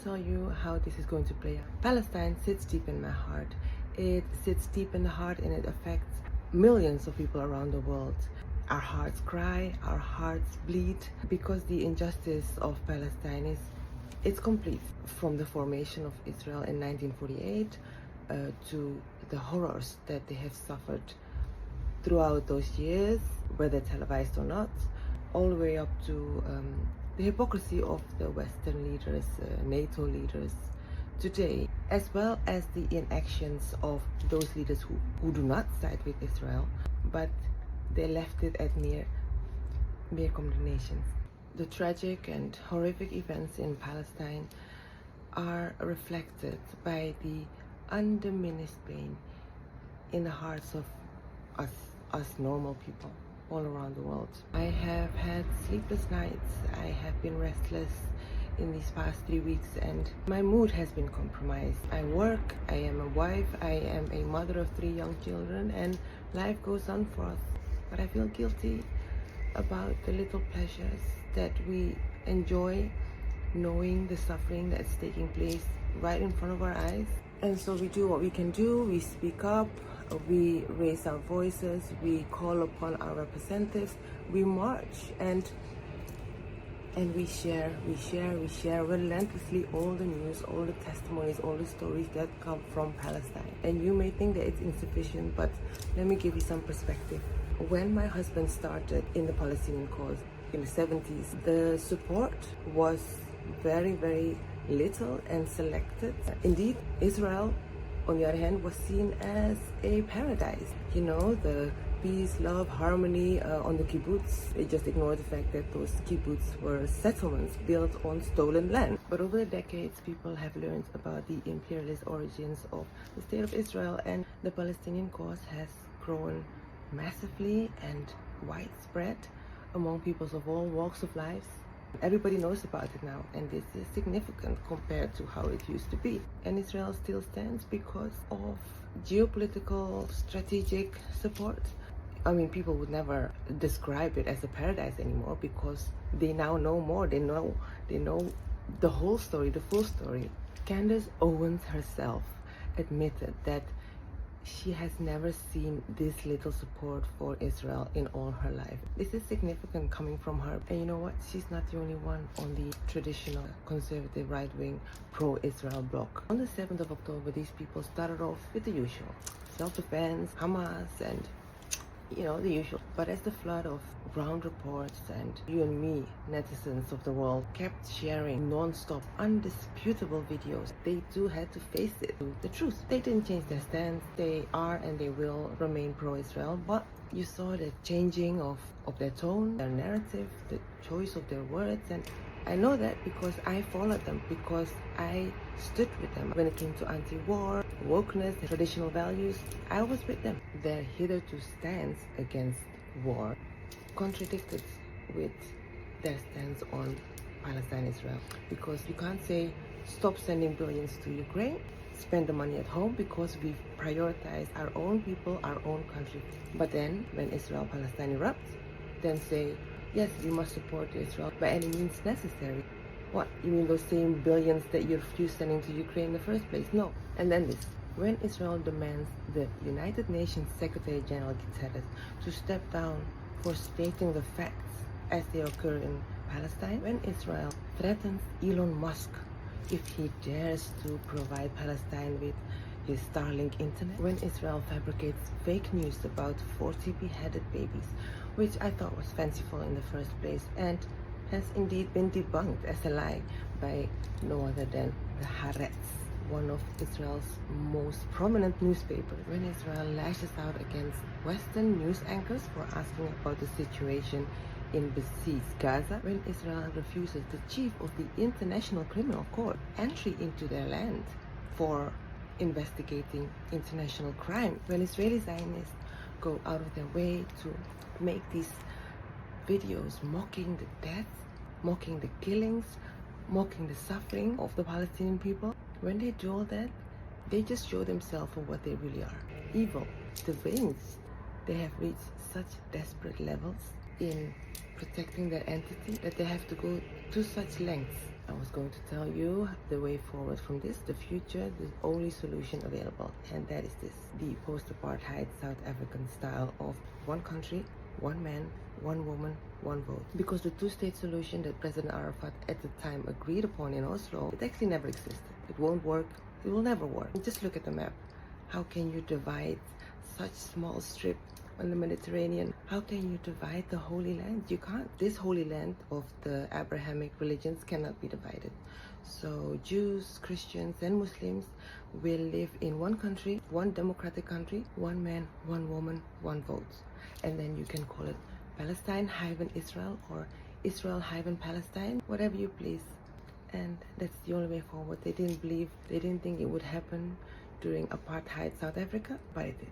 tell you how this is going to play out. Palestine sits deep in my heart. It sits deep in the heart and it affects millions of people around the world. Our hearts cry, our hearts bleed, because the injustice of Palestine it's complete. From the formation of Israel in 1948 to the horrors that they have suffered throughout those years, whether televised or not, all the way up to the hypocrisy of the Western leaders, NATO leaders today, as well as the inactions of those leaders who do not side with Israel, but they left it at mere condemnations. The tragic and horrific events in Palestine are reflected by the undiminished pain in the hearts of us normal people all around the world. I have had sleepless nights. I have been restless in these past 3 weeks and my mood has been compromised. I work, I am a wife, I am a mother of 3 young children, and life goes on for us. But I feel guilty about the little pleasures that we enjoy, knowing the suffering that's taking place right in front of our eyes. And so we do what we can do. We speak up, we raise our voices, we call upon our representatives, we march, and we share relentlessly all the news, all the testimonies, all the stories that come from Palestine. And you may think that it's insufficient, but let me give you some perspective. When my husband started in the Palestinian cause in the 70s, the support was very, very little and selected. Indeed, Israel, on the other hand, was seen as a paradise. You know, the peace, love, harmony on the kibbutz. They just ignored the fact that those kibbutz were settlements built on stolen land. But over the decades, people have learned about the imperialist origins of the state of Israel, and the Palestinian cause has grown massively and widespread among peoples of all walks of life. Everybody knows about it now, and this is significant compared to how it used to be. And Israel still stands because of geopolitical, strategic support. I mean, people would never describe it as a paradise anymore because they now know more. They know the whole story, the full story. Candace Owens herself admitted that she has never seen this little support for Israel in all her life. This is significant coming from her. And you know what? She's not the only one on the traditional conservative right-wing pro-Israel bloc. On the 7th of October, these people started off with the usual. Self-defense, Hamas, and you know, the usual. But as the flood of ground reports and you and me, netizens of the world, kept sharing non-stop, undisputable videos, they too had to face it, the truth. They didn't change their stance. They are and they will remain pro-Israel, but you saw the changing of their tone, their narrative, the choice of their words. And I know that because I followed them, because I stood with them. When it came to anti-war, wokeness, and traditional values, I was with them. Their hitherto stance against war contradicted with their stance on Palestine-Israel. Because you can't say, stop sending billions to Ukraine, spend the money at home because we've prioritized our own people, our own country. But then, when Israel-Palestine erupts, then say, yes, we must support Israel by any means necessary. What? You mean those same billions that you refused sending to Ukraine in the first place? No. And then this. When Israel demands the United Nations Secretary General Guterres to step down for stating the facts as they occur in Palestine, when Israel threatens Elon Musk if he dares to provide Palestine with his Starlink internet, when Israel fabricates fake news about 40 beheaded babies, which I thought was fanciful in the first place and has indeed been debunked as a lie by no other than the Haaretz, one of Israel's most prominent newspapers. When Israel lashes out against Western news anchors for asking about the situation in besieged Gaza, when Israel refuses the chief of the International Criminal Court entry into their land for investigating international crime, when Israeli Zionists go out of their way to make these videos mocking the deaths, mocking the killings, mocking the suffering of the Palestinian people, when they do all that, they just show themselves for what they really are. Evil, deranged. They have reached such desperate levels in protecting their entity that they have to go to such lengths I was going to tell you the way forward from this, the future, the only solution available, and that is this: the post-apartheid South African style of one country, one man, one woman, one vote. Because the two-state solution that President Arafat at the time agreed upon in Oslo, it actually never existed. It won't work. It will never work. Just look at the map. How can you divide such small strip on the Mediterranean? How can you divide the Holy Land? You can't. This Holy Land of the Abrahamic religions cannot be divided. So Jews, Christians, and Muslims will live in one country, one democratic country, one man, one woman, one vote. And then you can call it Palestine-Israel or Israel-Palestine, whatever you please. And that's the only way forward. They didn't think it would happen during apartheid South Africa, but it did.